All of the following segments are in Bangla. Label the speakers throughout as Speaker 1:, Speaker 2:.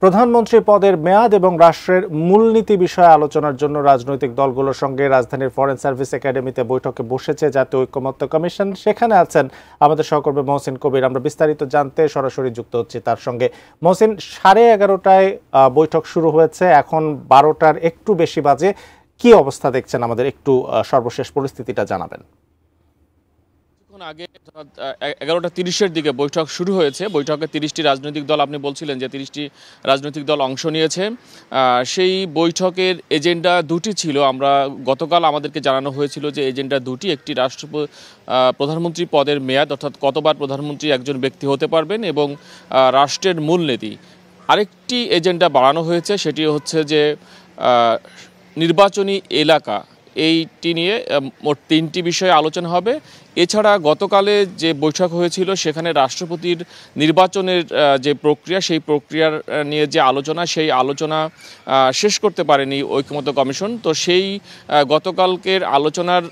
Speaker 1: প্রধানমন্ত্রী পদের মেয়াদ এবং রাষ্ট্রের মূলনীতি বিষয়ে আলোচনার জন্য রাজনৈতিক দলগুলোর সঙ্গে রাজধানীর ফরেন সার্ভিস একাডেমিতে বৈঠকে বসেছে জাতীয় ঐকমত্য কমিশন। সেখানে আছেন আমাদের সহকর্মী মহসিন কবির। আমরা বিস্তারিত জানতে সরাসরি যুক্ত হচ্ছি তার সঙ্গে। মহসিন, 11:30টায় বৈঠক শুরু হয়েছে, এখন 12টার একটু বেশি বাজে। কি অবস্থা দেখছেন, আমাদের একটু সর্বশেষ পরিস্থিতিটা জানাবেন।
Speaker 2: আগে 11:30-এর দিকে বৈঠক শুরু হয়েছে। বৈঠকে 30টি রাজনৈতিক দল, আপনি বলছিলেন যে 30টি রাজনৈতিক দল অংশ নিয়েছে। সেই বৈঠকের এজেন্ডা দুটি ছিল। আমরা গতকাল আমাদেরকে জানানো হয়েছিল যে এজেন্ডা দুটি, একটি প্রধানমন্ত্রী পদের মেয়াদ, অর্থাৎ কতবার প্রধানমন্ত্রী একজন ব্যক্তি হতে পারবেন, এবং রাষ্ট্রের মূলনীতি। আরেকটি এজেন্ডা বাড়ানো হয়েছে, সেটি হচ্ছে যে নির্বাচনী এলাকা। এইটি নিয়ে মোট 3টি বিষয়ে আলোচনা হবে। এছাড়া গতকালে যে বৈঠক হয়েছিল সেখানে রাষ্ট্রপতির নির্বাচনের যে প্রক্রিয়া, সেই প্রক্রিয়ার নিয়ে যে আলোচনা, সেই আলোচনা শেষ করতে পারেনি ঐকমত্য কমিশন। তো সেই গতকালকের আলোচনার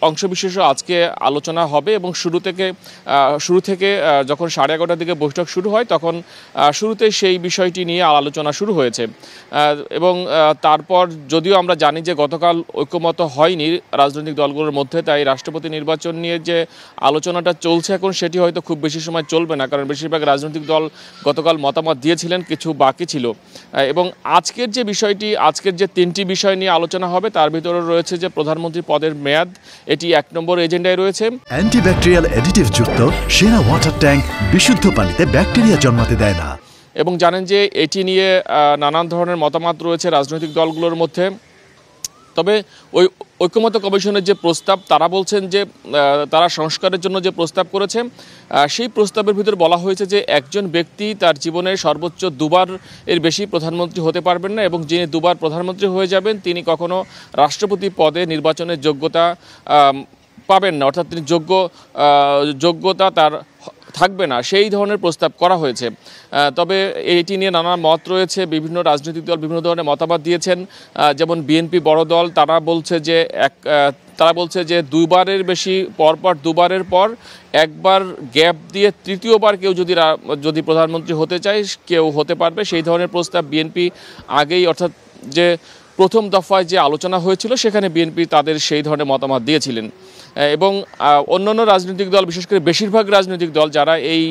Speaker 2: অংশবিশেষও আজকে আলোচনা হবে, এবং শুরু থেকে যখন 11:30টার দিকে বৈঠক শুরু হয় তখন শুরুতে সেই বিষয়টি নিয়ে আলোচনা শুরু হয়েছে। এবং তারপর যদিও আমরা জানি যে গতকাল ঐকমত্য হয়নি রাজনৈতিক দলগুলোর মধ্যে, তাই রাষ্ট্রপতি নির্বাচন নিয়ে যে আলোচনাটা চলছে এখন, সেটি হয়তো খুব বেশি সময় চলবে না, কারণ বেশিরভাগ রাজনৈতিক দল গতকাল মতামত দিয়েছিলেন, কিছু বাকি ছিল। এবং আজকের যে বিষয়টি, আজকের যে 3টি বিষয় নিয়ে আলোচনা হবে তার ভিতরে রয়েছে যে প্রধানমন্ত্রী পদের মেয়াদ, এটি 1 নম্বর এজেন্ডায় রয়েছে।
Speaker 3: অ্যান্টিব্যাকটেরিয়াল অ্যাডিটিভ যুক্ত সেরা ওয়াটার ট্যাঙ্ক বিশুদ্ধ পানিতে ব্যাকটেরিয়া জন্মাতে দেয় না।
Speaker 2: এবং জানেন যে এটি নিয়ে নানান ধরনের মতামত রয়েছে রাজনৈতিক দলগুলোর মধ্যে। তবে ঐকমত্য কমিশনের যে প্রস্তাব, তারা বলছেন যে তারা সংস্কারের জন্য যে প্রস্তাব করেছে, সেই প্রস্তাবের ভিতরে বলা হয়েছে যে একজন ব্যক্তি তার জীবনে সর্বোচ্চ 2বার এর বেশি প্রধানমন্ত্রী হতে পারবেন না, এবং যিনি 2বার প্রধানমন্ত্রী হয়ে যাবেন তিনি কখনো রাষ্ট্রপতি পদে নির্বাচনের যোগ্যতা পাবেন না, অর্থাৎ তিনি যোগ্যতা তার থাকবে না, সেই ধরনের প্রস্তাব করা হয়েছে। তবে এটি নিয়ে নানা মত রয়েছে, বিভিন্ন রাজনৈতিক দল বিভিন্ন ধরনের মতামত দিয়েছেন। যেমন বিএনপি বড় দল, তারা বলছে যে 2বারের বেশি পরপর 2বারের পর একবার গ্যাপ দিয়ে তৃতীয়বার কেউ যদি প্রধানমন্ত্রী হতে চায় কেউ হতে পারবে, সেই ধরনের প্রস্তাব বিএনপি আগেই, অর্থাৎ যে প্রথম দফায় যে আলোচনা হয়েছিল সেখানে বিএনপি তাদের সেই ধরনের মতামত দিয়েছিলেন। এবং অন্যান্য রাজনৈতিক দল, বিশেষ করে বেশিরভাগ রাজনৈতিক দল যারা এই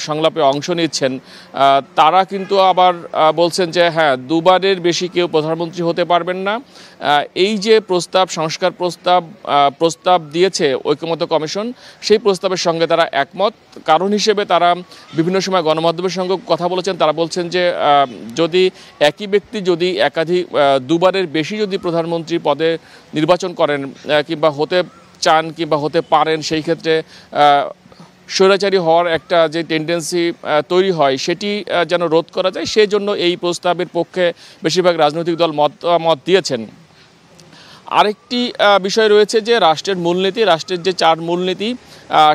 Speaker 2: সংলাপে অংশ নিচ্ছেন, তারা কিন্তু আবার বলছেন যে হ্যাঁ, 2বারের বেশি কেউ প্রধানমন্ত্রী হতে পারবেন না। এই যে সংস্কার প্রস্তাব দিয়েছে ঐকমত্য কমিশন, সেই প্রস্তাবের সঙ্গে তারা একমত। কারণ হিসেবে তারা বিভিন্ন সময় গণমাধ্যমের সঙ্গে কথা বলেছেন, তারা বলছেন যে যদি একই ব্যক্তি যদি 2বারের বেশি যদি প্রধানমন্ত্রী পদে নির্বাচন করেন কিংবা হতে চান কিংবা হতে পারেন, সেই ক্ষেত্রে স্বৈরাচারী হওয়ার একটা যে টেন্ডেন্সি তৈরি হয় সেটি যেন রোধ করা যায়, সেই জন্য এই প্রস্তাবের পক্ষে বেশিরভাগ রাজনৈতিক দল মত দিয়েছেন। আরেকটি বিষয় রয়েছে যে রাষ্ট্রের মূলনীতি, রাষ্ট্রের যে 4 মূলনীতি,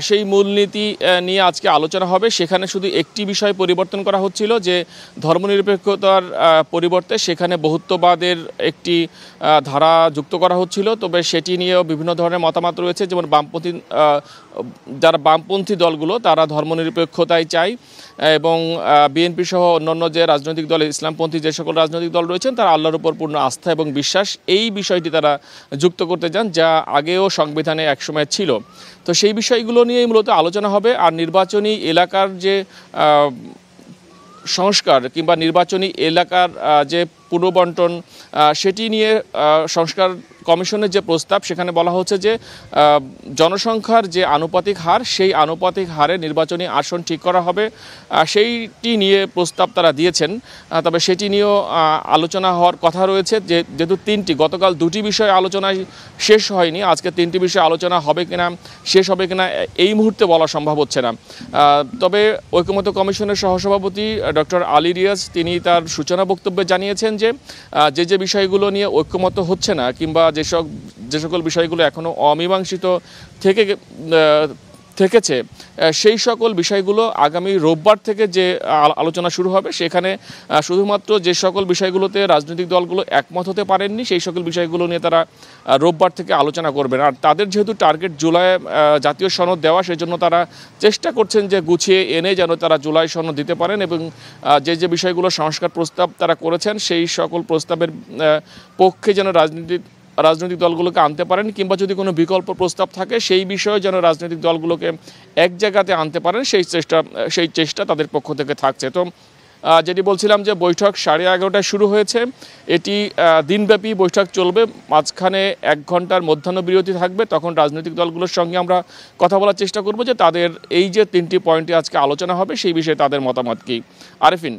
Speaker 2: সেই মূলনীতি নিয়ে আজকে আলোচনা হবে। সেখানে শুধু একটি বিষয় পরিবর্তন করা হচ্ছিল, যে ধর্মনিরপেক্ষতার পরিবর্তে সেখানে বহুত্ববাদের একটি ধারা যুক্ত করা হচ্ছিল। তবে সেটি নিয়েও বিভিন্ন ধরনের মতামত রয়েছে, যেমন যারা বামপন্থী দলগুলো তারা ধর্মনিরপেক্ষতাই চায়, এবং বিএনপি সহ অন্যান্য যে রাজনৈতিক দল, ইসলামপন্থী যে সকল রাজনৈতিক দল রয়েছেন, তারা আল্লাহর উপর পূর্ণ আস্থা এবং বিশ্বাস, এই বিষয়টি তারা যুক্ত করতে চান, যা আগেও সংবিধানে একসময় ছিল। তো সেই বিষয়গুলো নিয়েই মূলত আলোচনা হবে। আর নির্বাচনী এলাকার যে সংস্কার কিংবা নির্বাচনী এলাকার যে পুনর্বণ্টন, সেটি নিয়ে সংস্কার কমিশনের যে প্রস্তাব, সেখানে বলা হচ্ছে যে জনসংখ্যার যে আনুপাতিক হার, সেই আনুপাতিক হারে নির্বাচনী আসন ঠিক করা হবে, সেইটি নিয়ে প্রস্তাব তারা দিয়েছেন। তবে সেটি নিয়েও আলোচনা হওয়ার কথা রয়েছে, যেহেতু 3টি, গতকাল 2টি বিষয়ে আলোচনায় শেষ হয়নি, আজকে 3টি বিষয়ে আলোচনা হবে কিনা, শেষ হবে কিনা এই মুহূর্তে বলা সম্ভব হচ্ছে না। তবে ঐকমত্য কমিশনের সহসভাপতি ডক্টর আলী রিয়াজ, তিনি তার সূচনা বক্তব্যে জানিয়েছেন যে বিষয়গুলো নিয়ে ঐকমত্য হচ্ছে না, কিংবা যে সকল বিষয়গুলো এখনও অমীমাংসিত থেকেছে সেই সকল বিষয়গুলো আগামী রোববার থেকে যে আলোচনা শুরু হবে সেখানে শুধুমাত্র যে সকল বিষয়গুলোতে রাজনৈতিক দলগুলো একমত হতে পারেননি সেই সকল বিষয়গুলো নিয়ে তারা রোববার থেকে আলোচনা করবেন। আর তাদের যেহেতু টার্গেট জুলাই জাতীয় সনদ দেওয়া, সেজন্য তারা চেষ্টা করছেন যে গুছিয়ে এনে যেন তারা জুলাই সনদ দিতে পারেন এবং যে বিষয়গুলো সংস্কার প্রস্তাব তারা করেছেন সেই সকল প্রস্তাবের পক্ষে যেন রাজনৈতিক দলগুলোকে আনতে পারেন, কিংবা যদি কোনো বিকল্প প্রস্তাব থাকে সেই বিষয়ে যেন রাজনৈতিক দলগুলোকে এক জায়গাতে আনতে পারেন সেই চেষ্টা তাদের পক্ষ থেকে থাকছে। তো যেটি বলছিলাম যে বৈঠক 11:30টায় শুরু হয়েছে, এটি দিনব্যাপী বৈঠক চলবে, মাঝখানে 1 ঘন্টার মধ্যাহ্ন বিরতি থাকবে। তখন রাজনৈতিক দলগুলোর সঙ্গে আমরা কথা বলার চেষ্টা করব যে তাদের এই যে 3টি পয়েন্টে আজকে আলোচনা হবে সেই বিষয়ে তাদের মতামত কী। আরেফিন।